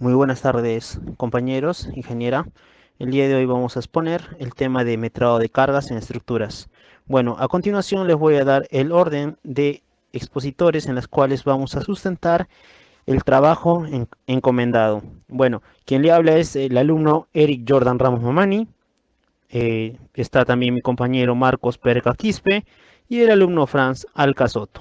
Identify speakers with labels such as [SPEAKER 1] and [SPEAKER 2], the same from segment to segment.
[SPEAKER 1] Muy buenas tardes, compañeros, ingeniera. El día de hoy vamos a exponer el tema de metrado de cargas en estructuras. Bueno, a continuación les voy a dar el orden de expositores en las cuales vamos a sustentar el trabajo encomendado. Bueno, quien le habla es el alumno Eric Jordan Ramos Mamani. Está también mi compañero Marcos Perca Quispe y el alumno Franz Alcasoto.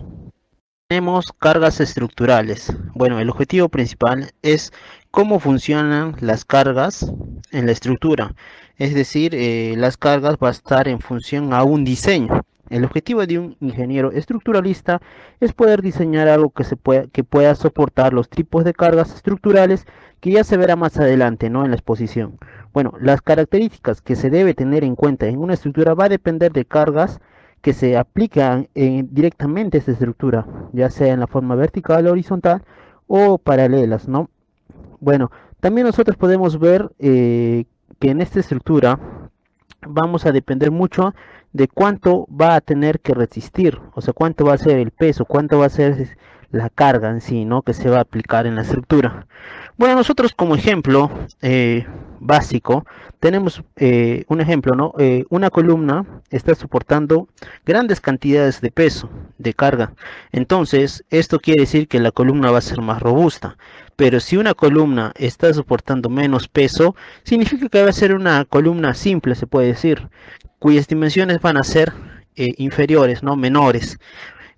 [SPEAKER 1] Tenemos cargas estructurales. Bueno, el objetivo principal es cómo funcionan las cargas en la estructura. Es decir, las cargas va a estar en función a un diseño. El objetivo de un ingeniero estructuralista es poder diseñar algo que pueda soportar los tipos de cargas estructurales que ya se verá más adelante, ¿no? En la exposición. Bueno, las características que se debe tener en cuenta en una estructura va a depender de cargas que se aplican directamente a esta estructura, ya sea en la forma vertical, horizontal o paralelas, ¿no? Bueno, también nosotros podemos ver que en esta estructura vamos a depender mucho de cuánto va a tener que resistir, o sea, cuánto va a ser el peso, cuánto va a ser la carga en sí, ¿no? Que se va a aplicar en la estructura. Bueno, nosotros como ejemplo básico tenemos un ejemplo, ¿no? Una columna está soportando grandes cantidades de peso, de carga. Entonces, esto quiere decir que la columna va a ser más robusta. Pero si una columna está soportando menos peso, significa que va a ser una columna simple, se puede decir, cuyas dimensiones van a ser inferiores, no menores.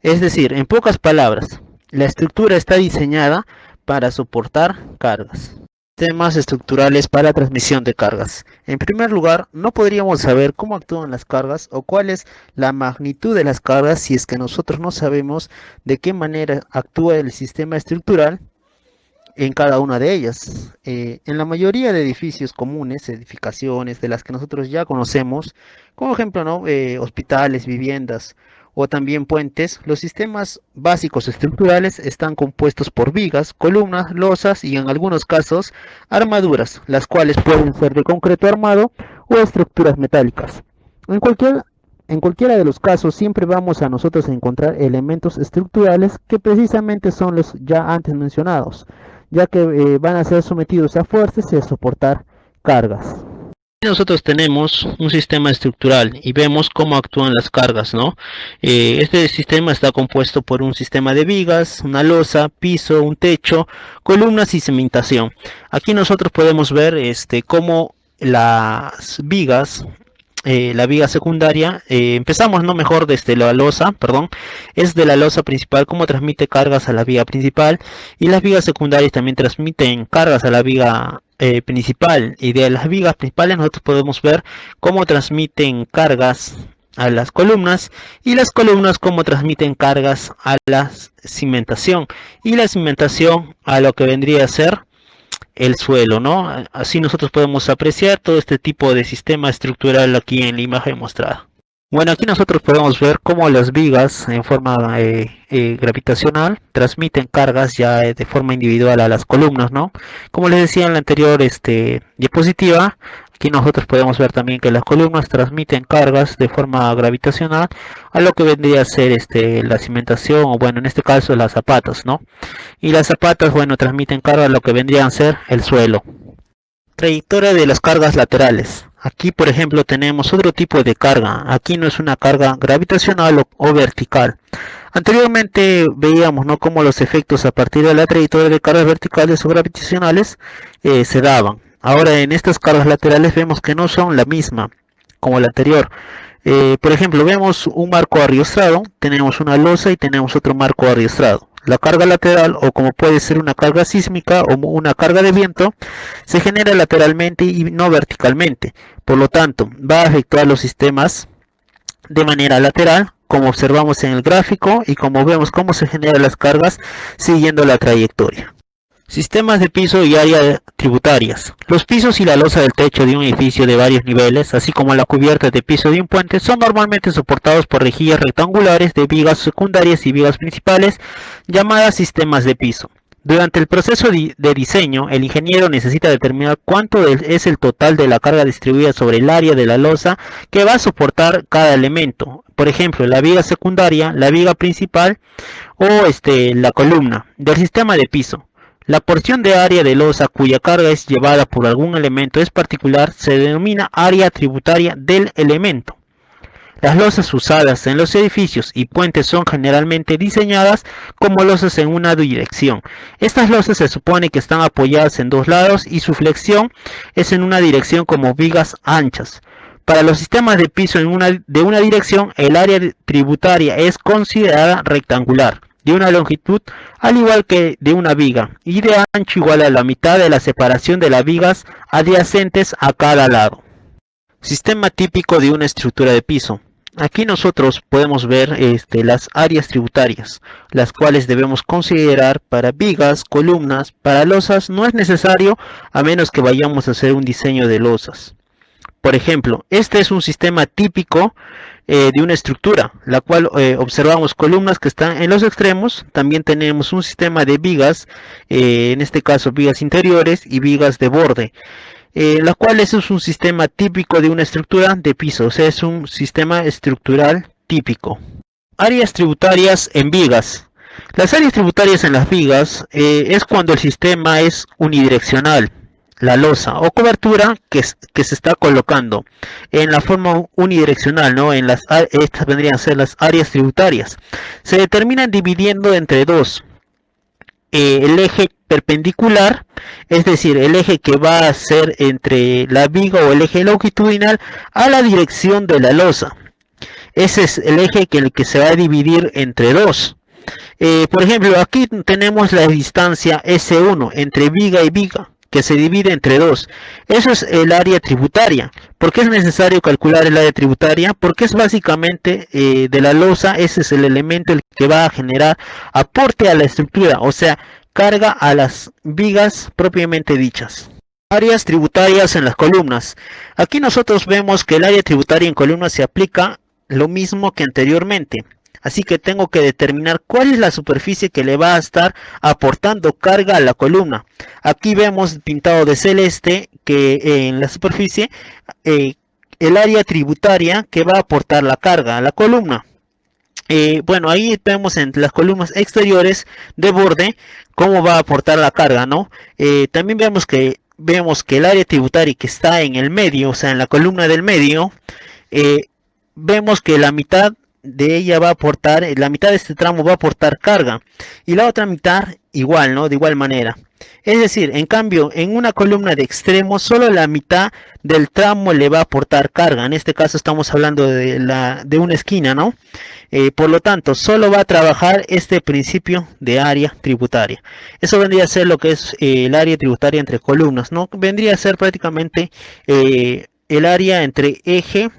[SPEAKER 1] Es decir, en pocas palabras, la estructura está diseñada para soportar cargas. Sistemas estructurales para transmisión de cargas. En primer lugar, no podríamos saber cómo actúan las cargas o cuál es la magnitud de las cargas si es que nosotros no sabemos de qué manera actúa el sistema estructural en cada una de ellas. En la mayoría de edificios comunes, edificaciones de las que nosotros ya conocemos, como ejemplo, ¿no? Hospitales, viviendas o también puentes, los sistemas básicos estructurales están compuestos por vigas, columnas, losas y en algunos casos armaduras, las cuales pueden ser de concreto armado o estructuras metálicas. En cualquier en cualquiera de los casos, siempre vamos a nosotros a encontrar elementos estructurales que precisamente son los ya antes mencionados, ya que van a ser sometidos a fuerzas y a soportar cargas. Nosotros tenemos un sistema estructural y vemos cómo actúan las cargas, ¿no? Este sistema está compuesto por un sistema de vigas, una losa, piso, un techo, columnas y cimentación. Aquí nosotros podemos ver cómo las vigas, la viga secundaria, empezamos no mejor desde la losa, perdón, es de la losa principal cómo transmite cargas a la viga principal, y las vigas secundarias también transmiten cargas a la viga principal, y de las vigas principales nosotros podemos ver cómo transmiten cargas a las columnas, y las columnas cómo transmiten cargas a la cimentación, y la cimentación a lo que vendría a ser el suelo, ¿no? Así nosotros podemos apreciar todo este tipo de sistema estructural aquí en la imagen mostrada. Bueno, aquí nosotros podemos ver cómo las vigas en forma gravitacional transmiten cargas ya de forma individual a las columnas, ¿no? Como les decía en la anterior diapositiva, aquí nosotros podemos ver también que las columnas transmiten cargas de forma gravitacional a lo que vendría a ser la cimentación, o bueno, en este caso las zapatas, ¿no? Y las zapatas, bueno, transmiten carga a lo que vendría a ser el suelo. Trayectoria de las cargas laterales. Aquí, por ejemplo, tenemos otro tipo de carga. Aquí no es una carga gravitacional o vertical. Anteriormente veíamos, ¿no?, cómo los efectos a partir de la trayectoria de cargas verticales o gravitacionales se daban. Ahora en estas cargas laterales vemos que no son la misma como la anterior. Por ejemplo, vemos un marco arriostrado, tenemos una losa y tenemos otro marco arriostrado. La carga lateral, o como puede ser una carga sísmica o una carga de viento, se genera lateralmente y no verticalmente. Por lo tanto, va a afectar los sistemas de manera lateral, como observamos en el gráfico y como vemos cómo se generan las cargas siguiendo la trayectoria. Sistemas de piso y área tributarias. Los pisos y la losa del techo de un edificio de varios niveles, así como la cubierta de piso de un puente, son normalmente soportados por rejillas rectangulares de vigas secundarias y vigas principales, llamadas sistemas de piso. Durante el proceso de diseño, el ingeniero necesita determinar cuánto es el total de la carga distribuida sobre el área de la losa que va a soportar cada elemento. Por ejemplo, la viga secundaria, la viga principal o la columna del sistema de piso. La porción de área de losa cuya carga es llevada por algún elemento es particular se denomina área tributaria del elemento. Las losas usadas en los edificios y puentes son generalmente diseñadas como losas en una dirección. Estas losas se supone que están apoyadas en dos lados y su flexión es en una dirección como vigas anchas. Para los sistemas de piso de una dirección, el área tributaria es considerada rectangular, de una longitud al igual que de una viga, y de ancho igual a la mitad de la separación de las vigas adyacentes a cada lado. Sistema típico de una estructura de piso. Aquí nosotros podemos ver las áreas tributarias, las cuales debemos considerar para vigas, columnas. Para losas no es necesario, a menos que vayamos a hacer un diseño de losas. Por ejemplo, este es un sistema típico de una estructura, la cual observamos columnas que están en los extremos. También tenemos un sistema de vigas, en este caso vigas interiores y vigas de borde, la cual es un sistema típico de una estructura de piso, o sea, es un sistema estructural típico. Áreas tributarias en vigas. Las áreas tributarias en las vigas es cuando el sistema es unidireccional, la losa o cobertura que se está colocando en la forma unidireccional, ¿no? Estas vendrían a ser las áreas tributarias. Se determinan dividiendo entre dos. El eje perpendicular, es decir, el eje que va a ser entre la viga o el eje longitudinal a la dirección de la losa. Ese es el eje el que se va a dividir entre dos. Por ejemplo, aquí tenemos la distancia S1 entre viga y viga, que se divide entre dos. Eso es el área tributaria. ¿Por qué es necesario calcular el área tributaria? Porque es básicamente de la losa, ese es el elemento el que va a generar aporte a la estructura, o sea, carga a las vigas propiamente dichas. Áreas tributarias en las columnas. Aquí nosotros vemos que el área tributaria en columnas se aplica lo mismo que anteriormente. Así que tengo que determinar cuál es la superficie que le va a estar aportando carga a la columna. Aquí vemos pintado de celeste que en la superficie el área tributaria que va a aportar la carga a la columna. Bueno, ahí vemos en las columnas exteriores de borde cómo va a aportar la carga, ¿no? También vemos que el área tributaria que está en el medio, o sea, en la columna del medio, vemos que la mitad de ella va a aportar, la mitad de este tramo va a aportar carga y la otra mitad igual, ¿no? De igual manera. Es decir, en cambio, en una columna de extremo, solo la mitad del tramo le va a aportar carga. En este caso estamos hablando de una esquina, ¿no? Por lo tanto, solo va a trabajar este principio de área tributaria. Eso vendría a ser lo que es el área tributaria entre columnas, ¿no? Vendría a ser prácticamente el área entre eje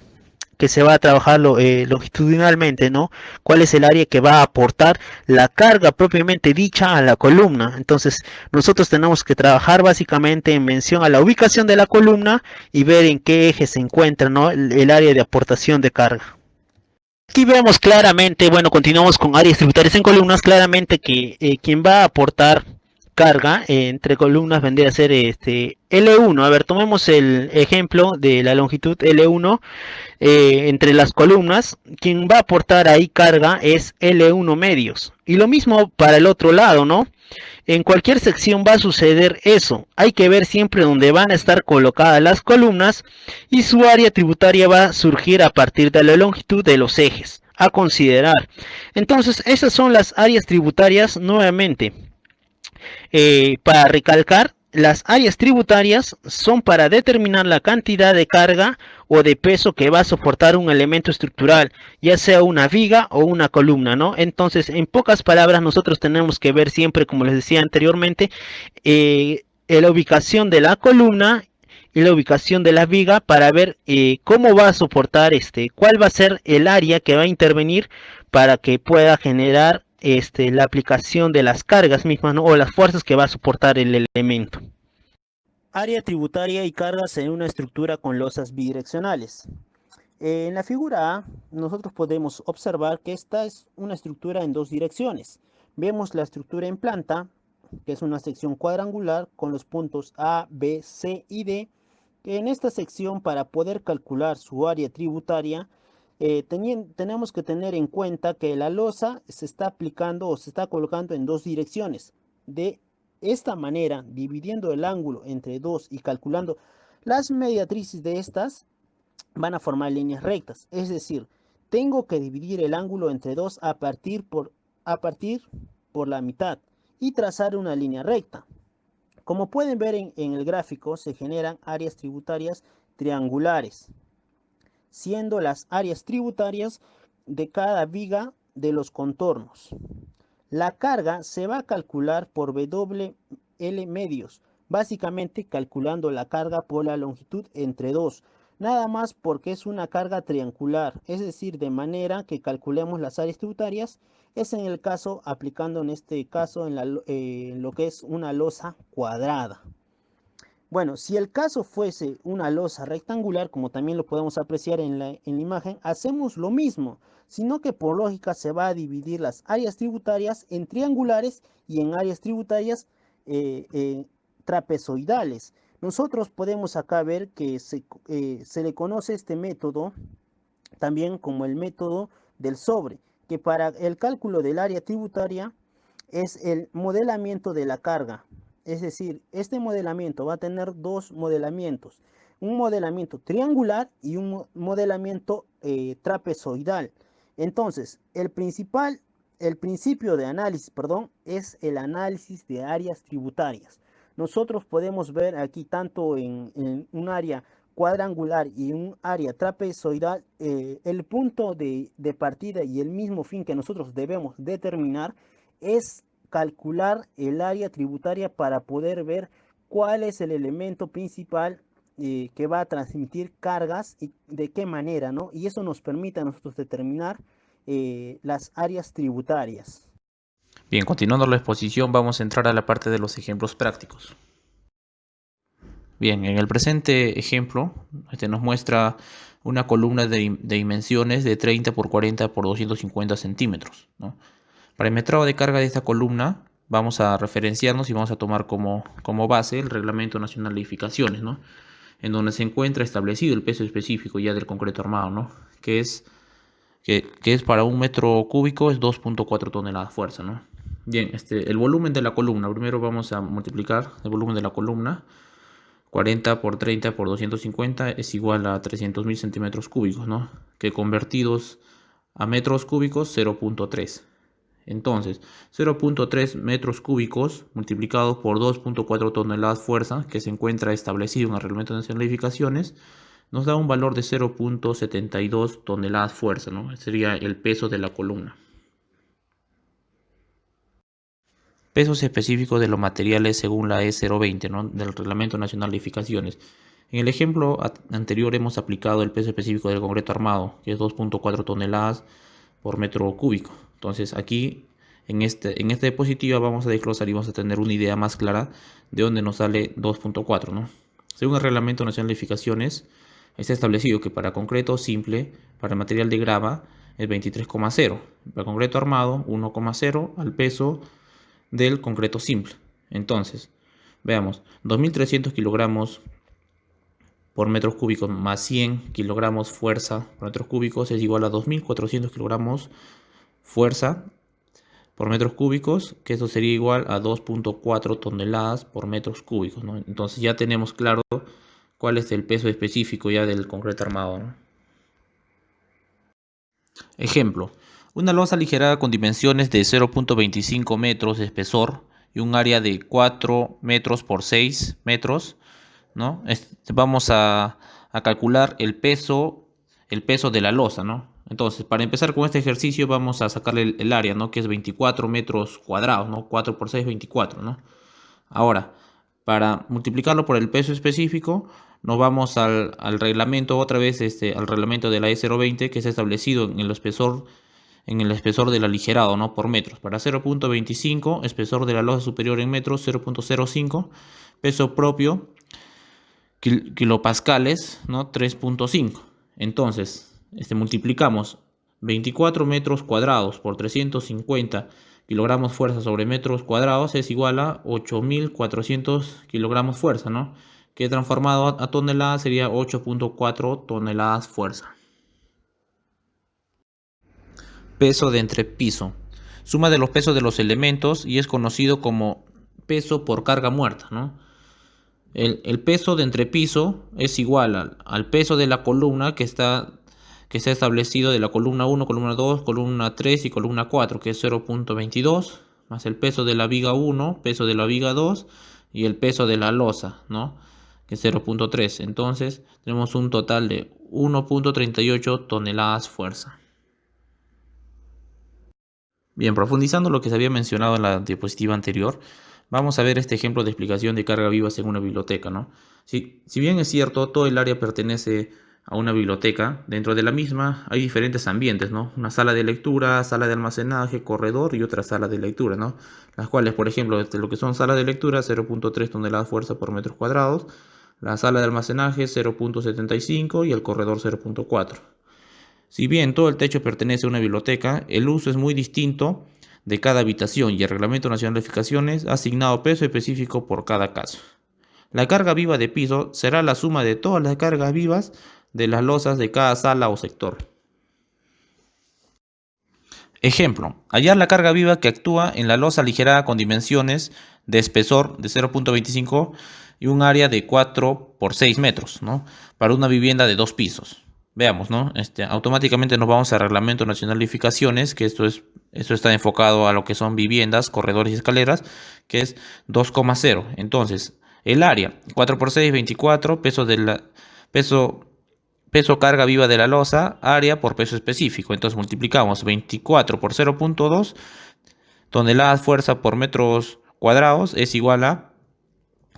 [SPEAKER 1] que se va a trabajar longitudinalmente, ¿no? ¿Cuál es el área que va a aportar la carga propiamente dicha a la columna? Entonces, nosotros tenemos que trabajar básicamente en mención a la ubicación de la columna y ver en qué eje se encuentra, ¿no? El área de aportación de carga. Aquí vemos claramente, bueno, continuamos con áreas tributarias en columnas, claramente que quien va a aportar carga entre columnas vendría a ser L1. A ver, tomemos el ejemplo de la longitud L1 entre las columnas. Quien va a aportar ahí carga es L1 medios. Y lo mismo para el otro lado, ¿no? En cualquier sección va a suceder eso. Hay que ver siempre dónde van a estar colocadas las columnas y su área tributaria va a surgir a partir de la longitud de los ejes a considerar. Entonces, esas son las áreas tributarias nuevamente. Para recalcar, las áreas tributarias son para determinar la cantidad de carga o de peso que va a soportar un elemento estructural, ya sea una viga o una columna, ¿no? Entonces, en pocas palabras, nosotros tenemos que ver siempre, como les decía anteriormente, la ubicación de la columna y la ubicación de la viga para ver cómo va a soportar cuál va a ser el área que va a intervenir para que pueda generar la aplicación de las cargas mismas, ¿no? O las fuerzas que va a soportar el elemento. Área tributaria y cargas en una estructura con losas bidireccionales. En la figura A, nosotros podemos observar que esta es una estructura en dos direcciones. Vemos la estructura en planta, que es una sección cuadrangular con los puntos A, B, C y D. En esta sección, para poder calcular su área tributaria, tenemos que tener en cuenta que la losa se está aplicando o se está colocando en dos direcciones, de esta manera, dividiendo el ángulo entre 2 y calculando las mediatrices de estas, van a formar líneas rectas. Es decir, tengo que dividir el ángulo entre 2 a partir por la mitad y trazar una línea recta. Como pueden ver en el gráfico, se generan áreas tributarias triangulares, siendo las áreas tributarias de cada viga de los contornos. La carga se va a calcular por WL medios, básicamente calculando la carga por la longitud entre 2, nada más porque es una carga triangular, es decir, de manera que calculemos las áreas tributarias, es en el caso, aplicando en este caso en lo que es una losa cuadrada. Bueno, si el caso fuese una losa rectangular, como también lo podemos apreciar en la imagen, hacemos lo mismo, sino que por lógica se va a dividir las áreas tributarias en triangulares y en áreas tributarias trapezoidales. Nosotros podemos acá ver que se le conoce este método también como el método del sobre, que para el cálculo del área tributaria es el modelamiento de la carga. Es decir, este modelamiento va a tener dos modelamientos, un modelamiento triangular y un modelamiento trapezoidal. Entonces, el principio de análisis, perdón, es el análisis de áreas tributarias. Nosotros podemos ver aquí tanto en un área cuadrangular y un área trapezoidal, el punto de partida y el mismo fin que nosotros debemos determinar es calcular el área tributaria para poder ver cuál es el elemento principal que va a transmitir cargas y de qué manera, ¿no? Y eso nos permite a nosotros determinar las áreas tributarias.
[SPEAKER 2] Bien, continuando la exposición, vamos a entrar a la parte de los ejemplos prácticos. Bien, en el presente ejemplo, nos muestra una columna de dimensiones de 30 por 40 por 250 centímetros, ¿no? Para el metrado de carga de esta columna, vamos a referenciarnos y vamos a tomar como base el Reglamento Nacional de Edificaciones, ¿no? En donde se encuentra establecido el peso específico ya del concreto armado, ¿no? Que es para un metro cúbico es 2.4 toneladas fuerza, ¿no? Bien, el volumen de la columna, primero vamos a multiplicar el volumen de la columna. 40 por 30 por 250 es igual a 300.000 centímetros cúbicos, ¿no? Que convertidos a metros cúbicos, 0.3. Entonces, 0.3 metros cúbicos multiplicados por 2.4 toneladas fuerza, que se encuentra establecido en el Reglamento Nacional de Edificaciones, nos da un valor de 0.72 toneladas fuerza, ¿no? Ese sería el peso de la columna. Pesos específicos de los materiales según la E020, ¿no? Del Reglamento Nacional de Edificaciones. En el ejemplo anterior hemos aplicado el peso específico del concreto armado, que es 2.4 toneladas por metro cúbico. Entonces aquí, en esta diapositiva, vamos a desglosar y vamos a tener una idea más clara de dónde nos sale 2.4, ¿no? Según el Reglamento Nacional de Edificaciones, está establecido que para concreto simple, para material de grava, es 23,0. Para concreto armado, 1,0 al peso del concreto simple. Entonces, veamos, 2.300 kilogramos por metros cúbicos más 100 kilogramos fuerza por metros cúbicos es igual a 2.400 kilogramos fuerza por metros cúbicos, que eso sería igual a 2.4 toneladas por metros cúbicos, ¿no? Entonces ya tenemos claro cuál es el peso específico ya del concreto armado, ¿no? Ejemplo, una losa aligerada con dimensiones de 0.25 metros de espesor y un área de 4 metros por 6 metros, ¿no? Vamos a calcular el peso de la losa, ¿no? Entonces, para empezar con este ejercicio vamos a sacarle el área, ¿no? Que es 24 metros cuadrados, ¿no? 4 por 6, 24, ¿no? Ahora, para multiplicarlo por el peso específico, nos vamos al reglamento, otra vez al reglamento de la E020, que es establecido en el espesor del aligerado, ¿no? Por metros. Para 0.25, espesor de la losa superior en metros, 0.05, peso propio, kilopascales, ¿no? 3.5. Entonces, multiplicamos 24 metros cuadrados por 350 kilogramos fuerza sobre metros cuadrados es igual a 8.400 kilogramos fuerza, ¿no? Que transformado a toneladas sería 8.4 toneladas fuerza. Peso de entrepiso. Suma de los pesos de los elementos y es conocido como peso por carga muerta, ¿no? El peso de entrepiso es igual al peso de la columna que está establecido de la columna 1, columna 2, columna 3 y columna 4, que es 0.22, más el peso de la viga 1, peso de la viga 2 y el peso de la losa, ¿no? Que es 0.3. Entonces tenemos un total de 1.38 toneladas fuerza. Bien, profundizando lo que se había mencionado en la diapositiva anterior, vamos a ver este ejemplo de explicación de carga viva en una biblioteca, ¿no? Si bien es cierto, todo el área pertenece a una biblioteca, dentro de la misma hay diferentes ambientes, ¿no? Una sala de lectura, sala de almacenaje, corredor y otra sala de lectura, ¿no? Las cuales, por ejemplo, lo que son salas de lectura, 0.3 toneladas fuerza por metros cuadrados, la sala de almacenaje 0.75 y el corredor 0.4. Si bien todo el techo pertenece a una biblioteca, el uso es muy distinto de cada habitación y el Reglamento Nacional de Edificaciones ha asignado peso específico por cada caso. La carga viva de piso será la suma de todas las cargas vivas de las losas de cada sala o sector. Ejemplo, hallar la carga viva que actúa en la losa aligerada con dimensiones de espesor de 0.25 y un área de 4 por 6 metros, ¿no? Para una vivienda de 2 pisos. Veamos, ¿no? Automáticamente nos vamos al Reglamento Nacional de Edificaciones, que esto está enfocado a lo que son viviendas, corredores y escaleras, que es 2,0. Entonces, el área 4 por 6, 24, peso carga viva de la losa, área por peso específico. Entonces multiplicamos 24 por 0.2 toneladas fuerza por metros cuadrados es igual a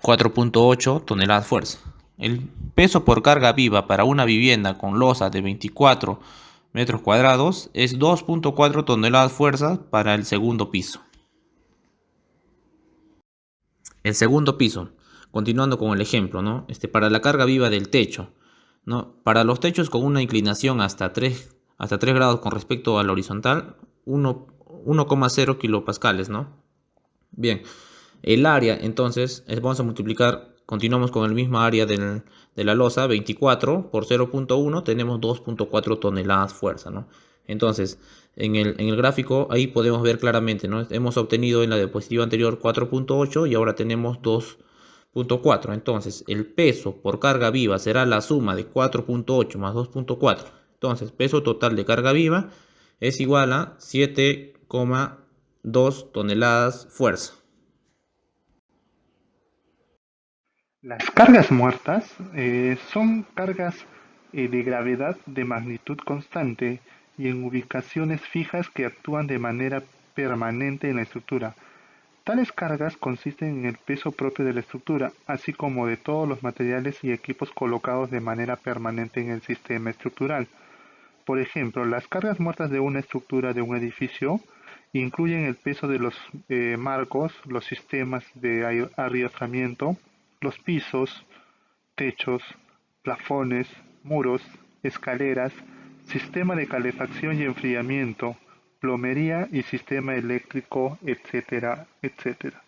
[SPEAKER 2] 4.8 toneladas fuerza. El peso por carga viva para una vivienda con losa de 24 metros cuadrados es 2.4 toneladas fuerza para el segundo piso. El segundo piso, continuando con el ejemplo, ¿no? Para la carga viva del techo, ¿no? Para los techos con una inclinación hasta 3 grados con respecto al horizontal, 1,0 kilopascales, ¿no? Bien, el área, entonces, vamos a multiplicar, continuamos con el mismo área de la losa, 24 por 0.1, tenemos 2.4 toneladas fuerza, ¿no? Entonces, en el gráfico, ahí podemos ver claramente, ¿no? Hemos obtenido en la diapositiva anterior 4.8 y ahora tenemos 2.4. Entonces, el peso por carga viva será la suma de 4.8 más 2.4. Entonces, peso total de carga viva es igual a 7,2 toneladas fuerza.
[SPEAKER 3] Las cargas muertas son cargas de gravedad de magnitud constante y en ubicaciones fijas que actúan de manera permanente en la estructura. Tales cargas consisten en el peso propio de la estructura, así como de todos los materiales y equipos colocados de manera permanente en el sistema estructural. Por ejemplo, las cargas muertas de una estructura de un edificio incluyen el peso de los marcos, los sistemas de arriozamiento, los pisos, techos, plafones, muros, escaleras, sistema de calefacción y enfriamiento, plomería y sistema eléctrico, etcétera, etcétera.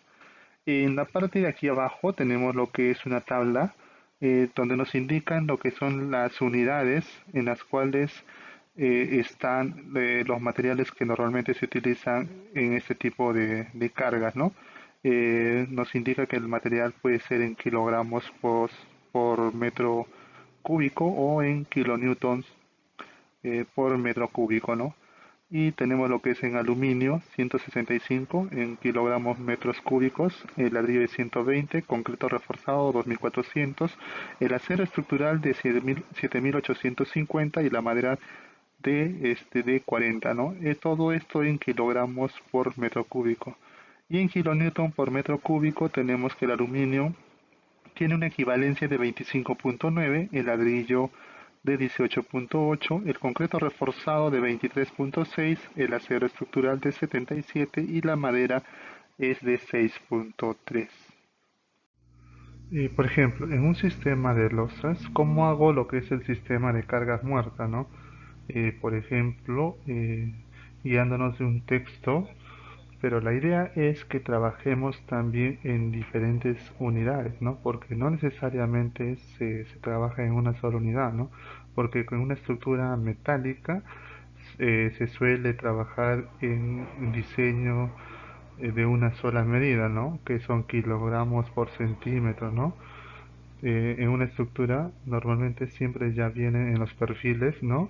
[SPEAKER 3] En la parte de aquí abajo tenemos lo que es una tabla donde nos indican lo que son las unidades en las cuales están los materiales que normalmente se utilizan en este tipo de cargas, ¿no? Nos indica que el material puede ser en kilogramos por metro cúbico o en kilonewtons por metro cúbico, ¿no? Y tenemos lo que es en aluminio, 165 en kilogramos metros cúbicos, el ladrillo de 120, concreto reforzado 2400, el acero estructural de 7850 y la madera de 40, ¿no? Todo esto en kilogramos por metro cúbico. Y en kilonewton por metro cúbico tenemos que el aluminio tiene una equivalencia de 25.9, el ladrillo de 18.8, el concreto reforzado de 23.6, el acero estructural de 77 y la madera es de 6.3. Por ejemplo, en un sistema de losas, ¿cómo hago lo que es el sistema de cargas muertas, no? Por ejemplo, guiándonos de un texto, pero la idea es que trabajemos también en diferentes unidades, ¿no? Porque no necesariamente se trabaja en una sola unidad, ¿no? Porque con una estructura metálica se suele trabajar en diseño de una sola medida, ¿no? Que son kilogramos por centímetro, ¿no? En una estructura normalmente siempre ya vienen en los perfiles, ¿no?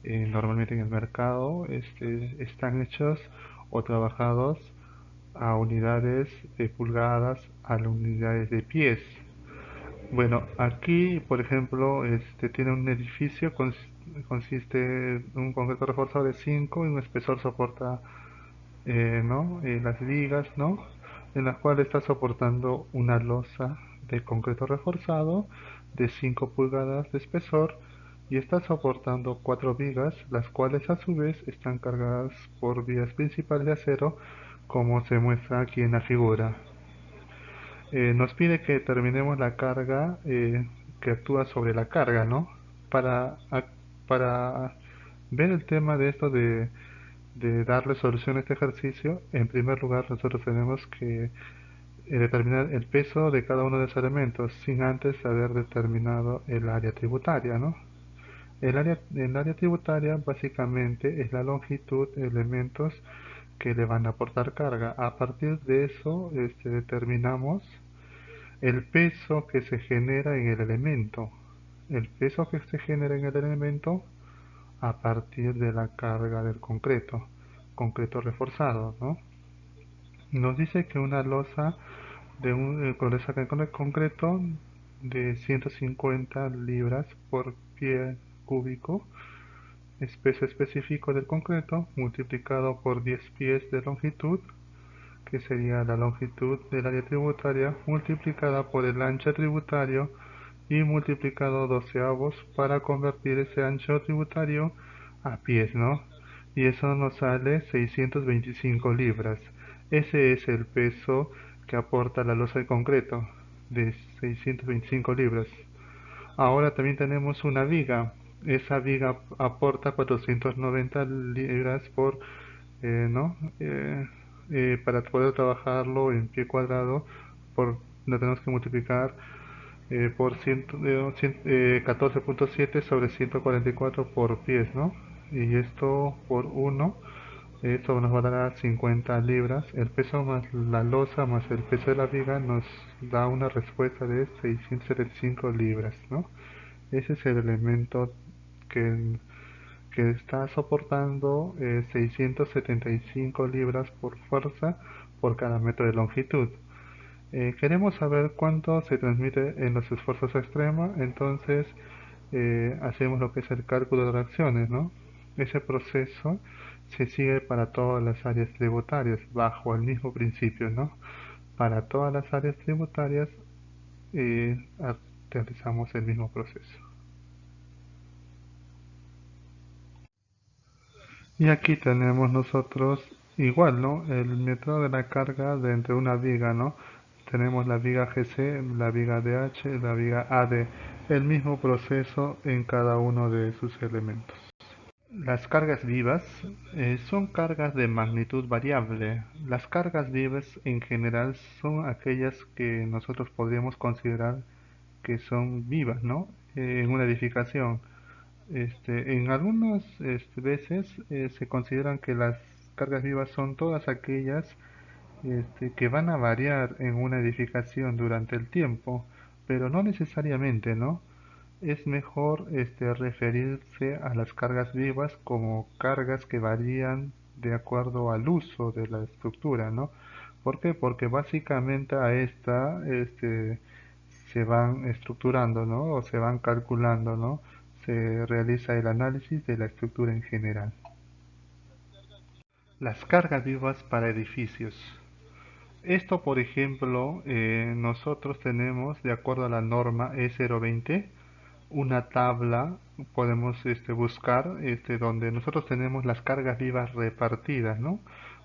[SPEAKER 3] Normalmente en el mercado están hechos o trabajados a unidades de pulgadas, a unidades de pies. Bueno, aquí, por ejemplo, tiene un edificio, consiste en un concreto reforzado de 5 y un espesor soporta, ¿no? Las vigas, ¿no? En las cuales está soportando una losa de concreto reforzado de 5 pulgadas de espesor y está soportando 4 vigas, las cuales a su vez están cargadas por vías principales de acero, como se muestra aquí en la figura. Nos pide que terminemos la carga que actúa sobre la carga, ¿no? Para, para ver el tema de esto de darle solución a este ejercicio, en primer lugar nosotros tenemos que determinar el peso de cada uno de los elementos sin antes haber determinado el área tributaria, ¿no? El área tributaria básicamente es la longitud de elementos que le van a aportar carga. A partir de eso determinamos el peso que se genera en el elemento. El peso que se genera en el elemento a partir de la carga del concreto reforzado, ¿no? Nos dice que una losa con el concreto de 150 libras por pie cúbico es peso específico del concreto multiplicado por 10 pies de longitud, que sería la longitud del área tributaria multiplicada por el ancho tributario y multiplicado doceavos para convertir ese ancho tributario a pies, ¿no? Y eso nos sale 625 libras. Ese es el peso que aporta la losa de concreto, de 625 libras. Ahora también tenemos una viga. Esa viga aporta 490 libras por, ¿no? Para poder trabajarlo en pie cuadrado, lo tenemos que multiplicar por 14.7 sobre 144 por pies, ¿no? Y esto por 1, esto nos va a dar 50 libras. El peso más la losa más el peso de la viga nos da una respuesta de 675 libras, ¿no? Ese es el elemento que, que está soportando 675 libras por fuerza por cada metro de longitud. Queremos saber cuánto se transmite en los esfuerzos extremos, entonces hacemos lo que es el cálculo de reacciones, ¿no? Ese proceso se sigue para todas las áreas tributarias bajo el mismo principio, ¿no? Para todas las áreas tributarias eh, realizamos el mismo proceso. Y aquí tenemos nosotros igual, ¿no? El método de la carga de entre una viga, ¿no? Tenemos la viga GC, la viga DH, la viga AD, el mismo proceso en cada uno de sus elementos. Las cargas vivas son cargas de magnitud variable. Las cargas vivas en general son aquellas que nosotros podríamos considerar que son vivas, ¿no? En una edificación. En algunas veces se consideran que las cargas vivas son todas aquellas que van a variar en una edificación durante el tiempo, pero no necesariamente, ¿no? Es mejor referirse a las cargas vivas como cargas que varían de acuerdo al uso de la estructura, ¿no? ¿Por qué? Porque básicamente a esta se van estructurando, ¿no? O se van calculando, ¿no? Se realiza el análisis de la estructura en general. Las cargas vivas para edificios. Esto, por ejemplo, nosotros tenemos, de acuerdo a la norma E020, una tabla, podemos buscar, donde nosotros tenemos las cargas vivas repartidas, ¿no?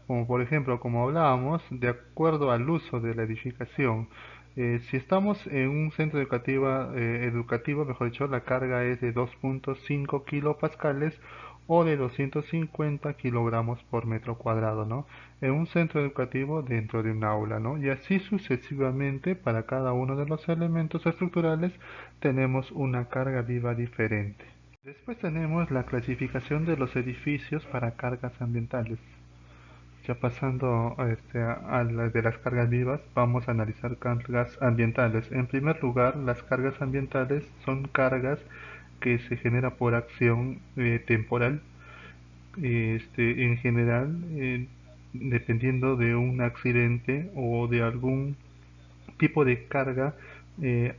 [SPEAKER 3] Como por ejemplo, como hablábamos, de acuerdo al uso de la edificación. Si estamos en un centro educativo, mejor dicho, la carga es de 2.5 kilopascales o de 250 kilogramos por metro cuadrado, ¿no? En un centro educativo dentro de un aula, ¿no? Y así sucesivamente para cada uno de los elementos estructurales tenemos una carga viva diferente. Después tenemos la clasificación de los edificios para cargas ambientales. Ya pasando a las de las cargas vivas, vamos a analizar cargas ambientales. En primer lugar, las cargas ambientales son cargas que se generan por acción temporal, en general, dependiendo de un accidente o de algún tipo de carga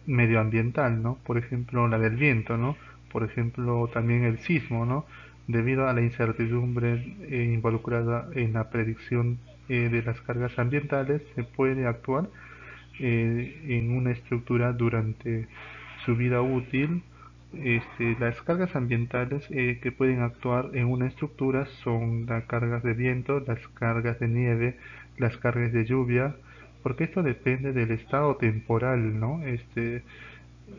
[SPEAKER 3] medioambiental, ¿no? Por ejemplo, la del viento, ¿no? Por ejemplo, también el sismo, ¿no? Debido a la incertidumbre involucrada en la predicción de las cargas ambientales, se puede actuar en una estructura durante su vida útil. Las cargas ambientales que pueden actuar en una estructura son las cargas de viento, las cargas de nieve, las cargas de lluvia, porque esto depende del estado temporal, ¿no?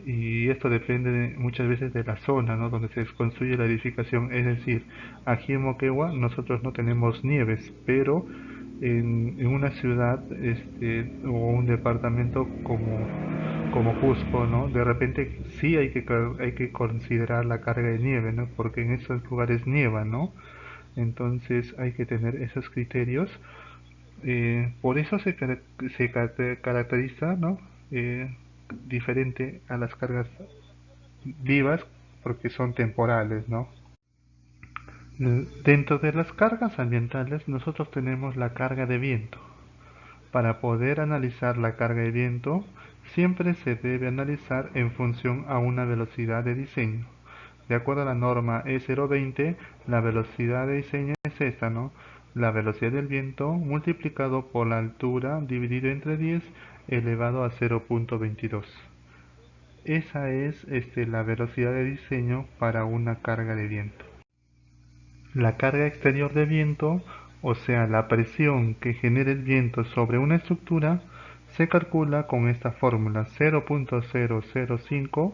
[SPEAKER 3] Y esto depende muchas veces de la zona, ¿no? Donde se construye la edificación. Es decir, aquí en Moquegua nosotros no tenemos nieves, pero en una ciudad o un departamento como Cusco, ¿no? De repente sí hay que considerar la carga de nieve, ¿no? Porque en esos lugares nieva, ¿no? Entonces hay que tener esos criterios. Por eso se caracteriza, ¿no? Diferente a las cargas vivas porque son temporales, ¿no? Dentro de las cargas ambientales nosotros tenemos la carga de viento. Para poder analizar la carga de viento, siempre se debe analizar en función a una velocidad de diseño. De acuerdo a la norma E020, la velocidad de diseño es esta, ¿no? La velocidad del viento multiplicado por la altura dividido entre 10 elevado a 0.22. Esa es la velocidad de diseño para una carga de viento. La carga exterior de viento, o sea, la presión que genera el viento sobre una estructura, se calcula con esta fórmula: 0.005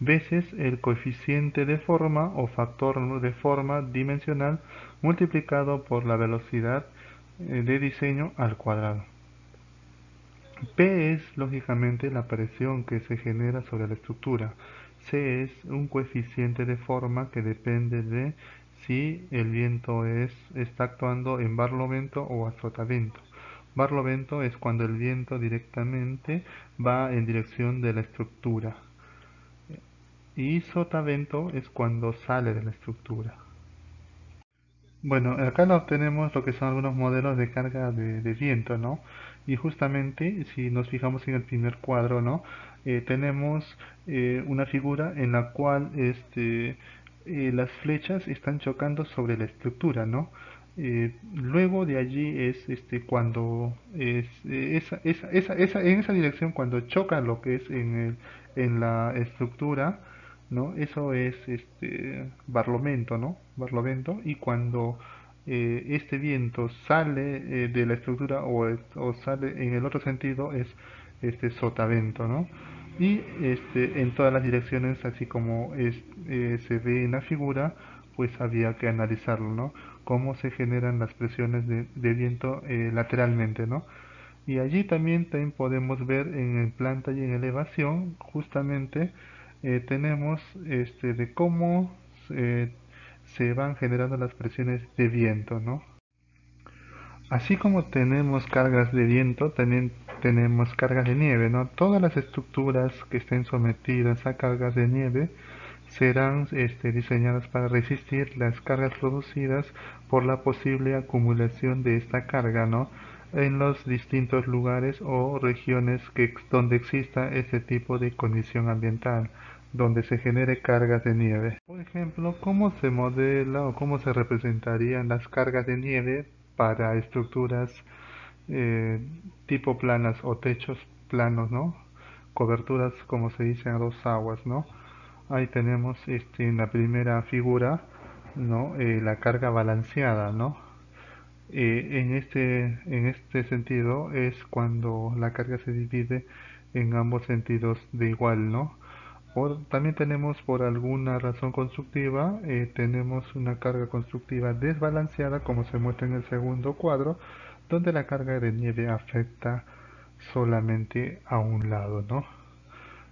[SPEAKER 3] veces el coeficiente de forma o factor de forma dimensional multiplicado por la velocidad de diseño al cuadrado. P es lógicamente la presión que se genera sobre la estructura. C es un coeficiente de forma que depende de si el viento está actuando en barlovento o a sotavento. Barlovento es cuando el viento directamente va en dirección de la estructura y sotavento es cuando sale de la estructura. Bueno, acá lo tenemos lo que son algunos modelos de carga de viento, ¿no? Y justamente, si nos fijamos en el primer cuadro, ¿no? Tenemos una figura en la cual las flechas están chocando sobre la estructura, ¿no? Luego de allí es cuando en esa dirección cuando choca lo que es en la estructura, ¿no? Eso es barlovento, ¿no? Barlovento, y cuando este viento sale de la estructura o sale en el otro sentido es sotavento, ¿no? Y en todas las direcciones, así como se ve en la figura, pues había que analizarlo, ¿no? Cómo se generan las presiones de viento lateralmente, ¿no? Y allí también podemos ver en planta y en elevación, justamente tenemos de cómo eh, se van generando las presiones de viento, ¿no? Así como tenemos cargas de viento, también tenemos cargas de nieve, ¿no? Todas las estructuras que estén sometidas a cargas de nieve serán diseñadas para resistir las cargas producidas por la posible acumulación de esta carga, ¿no? En los distintos lugares o regiones donde exista este tipo de condición ambiental, donde se genere cargas de nieve. Por ejemplo, ¿cómo se modela o cómo se representarían las cargas de nieve para estructuras eh, tipo planas o techos planos, ¿no? Coberturas, como se dice, a dos aguas, ¿no? Ahí tenemos en la primera figura, ¿no? La carga balanceada, ¿no? En este sentido es cuando la carga se divide en ambos sentidos de igual, ¿no? También tenemos por alguna razón constructiva, tenemos una carga constructiva desbalanceada, como se muestra en el segundo cuadro, donde la carga de nieve afecta solamente a un lado, ¿no?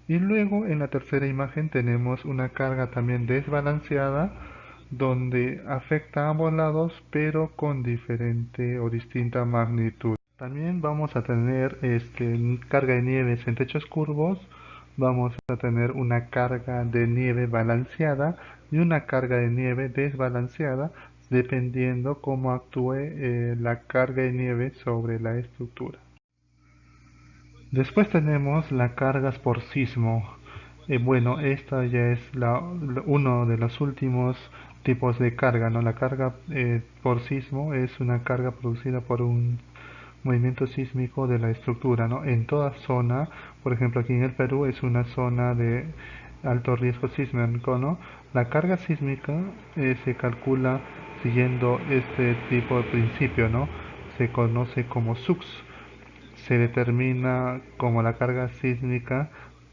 [SPEAKER 3] Y luego en la tercera imagen tenemos una carga también desbalanceada, donde afecta a ambos lados pero con diferente o distinta magnitud. También vamos a tener carga de nieves en techos curvos, vamos a tener una carga de nieve balanceada y una carga de nieve desbalanceada dependiendo cómo actúe la carga de nieve sobre la estructura. Después tenemos las cargas por sismo. Bueno, esta ya es uno de los últimos tipos de carga, ¿no? La carga por sismo es una carga producida por un movimiento sísmico de la estructura, ¿no? En toda zona, por ejemplo aquí en el Perú es una zona de alto riesgo sísmico, ¿no? La carga sísmica se calcula siguiendo este tipo de principio, ¿no? Se conoce como SUX. Se determina como la carga sísmica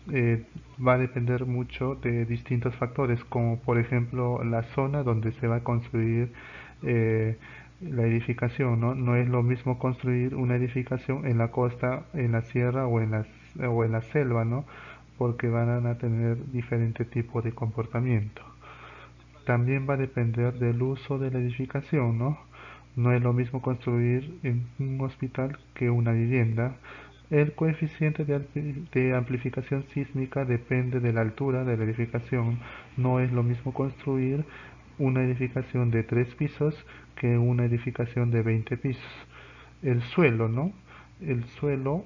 [SPEAKER 3] va a depender mucho de distintos factores, como por ejemplo la zona donde se va a construir eh, la edificación, ¿no? No es lo mismo construir una edificación en la costa, en la sierra o en la selva, ¿no? Porque van a tener diferente tipo de comportamiento. También va a depender del uso de la edificación, ¿no? No es lo mismo construir en un hospital que una vivienda. El coeficiente de amplificación sísmica depende de la altura de la edificación. No es lo mismo construir una edificación de 3 pisos que una edificación de 20 pisos. El suelo, ¿no? El suelo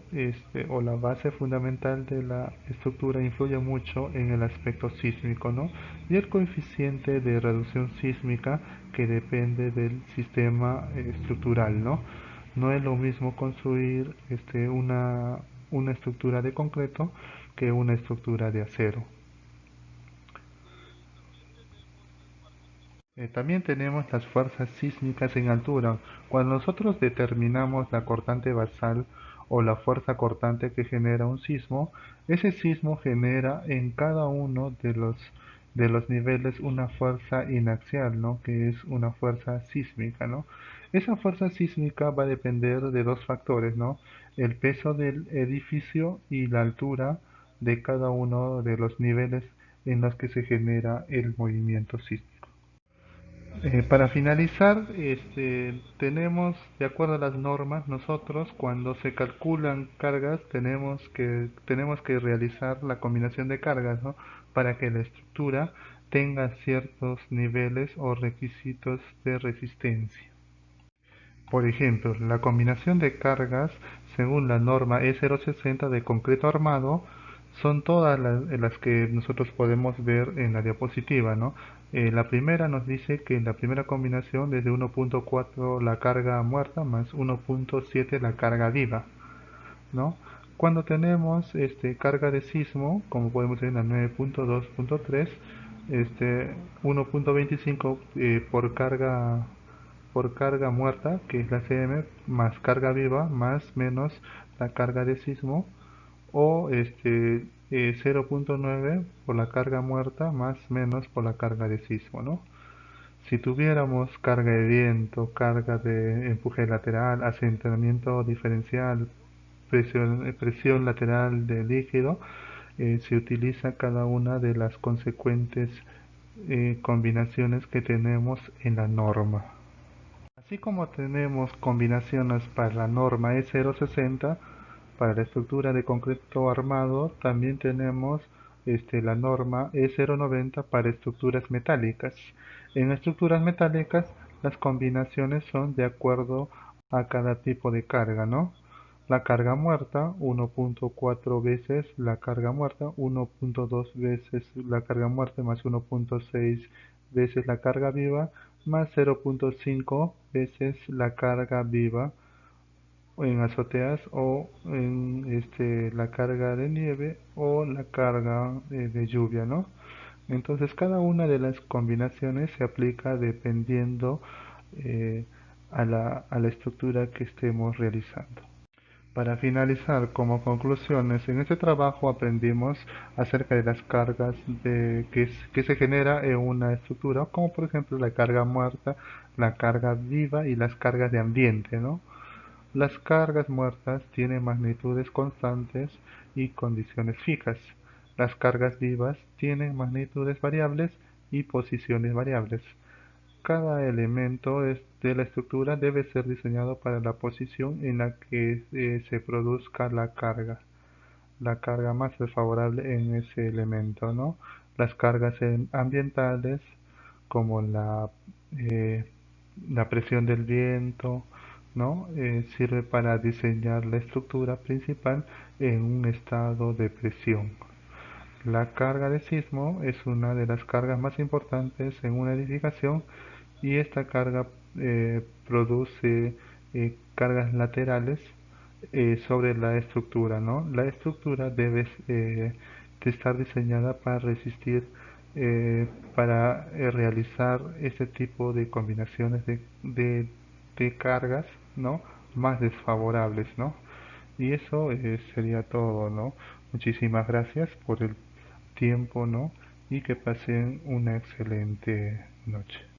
[SPEAKER 3] o la base fundamental de la estructura influye mucho en el aspecto sísmico, ¿no? Y el coeficiente de reducción sísmica que depende del sistema estructural, ¿no? No es lo mismo construir una estructura de concreto que una estructura de acero. También tenemos las fuerzas sísmicas en altura. Cuando nosotros determinamos la cortante basal o la fuerza cortante que genera un sismo, ese sismo genera en cada uno de los niveles una fuerza inaxial, ¿no? Que es una fuerza sísmica, ¿no? Esa fuerza sísmica va a depender de dos factores, ¿no? El peso del edificio y la altura de cada uno de los niveles en los que se genera el movimiento sísmico. Para finalizar, tenemos, de acuerdo a las normas, nosotros cuando se calculan cargas tenemos que realizar la combinación de cargas, ¿no? Para que la estructura tenga ciertos niveles o requisitos de resistencia. Por ejemplo, la combinación de cargas según la norma E060 de concreto armado son todas las que nosotros podemos ver en la diapositiva, ¿no? La primera nos dice que la primera combinación es de 1.4 la carga muerta más 1.7 la carga viva, ¿no? Cuando tenemos carga de sismo, como podemos ver en la 9.2.3, 1.25 por carga muerta, que es la CM, más carga viva, más menos la carga de sismo, o 0.9 por la carga muerta, más menos por la carga de sismo, ¿no? Si tuviéramos carga de viento, carga de empuje lateral, asentamiento diferencial, presión lateral de líquido, se utiliza cada una de las consecuentes combinaciones que tenemos en la norma. Así como tenemos combinaciones para la norma E060, para la estructura de concreto armado, también tenemos la norma E090 para estructuras metálicas. En estructuras metálicas, las combinaciones son de acuerdo a cada tipo de carga, ¿no? La carga muerta, 1.4 veces la carga muerta, 1.2 veces la carga muerta más 1.6 veces la carga viva, más 0.5 veces la carga viva en azoteas o en la carga de nieve o la carga de lluvia, ¿no? Entonces cada una de las combinaciones se aplica dependiendo eh, a la estructura que estemos realizando. Para finalizar, como conclusiones, en este trabajo aprendimos acerca de las cargas que se genera en una estructura, como por ejemplo la carga muerta, la carga viva y las cargas de ambiente, ¿no? Las cargas muertas tienen magnitudes constantes y condiciones fijas. Las cargas vivas tienen magnitudes variables y posiciones variables. cada elemento de la estructura debe ser diseñado para la posición en la que se produzca la carga más desfavorable en ese elemento, ¿no? Las cargas ambientales, como la presión del viento, ¿no? Sirve para diseñar la estructura principal en un estado de presión. La carga de sismo es una de las cargas más importantes en una edificación y esta carga produce cargas laterales sobre la estructura, ¿no? La estructura debe de estar diseñada para resistir, para realizar este tipo de combinaciones de cargas, ¿no? Más desfavorables, ¿no? Y eso sería todo, ¿no? Muchísimas gracias por el tiempo, ¿no? Y que pasen una excelente noche.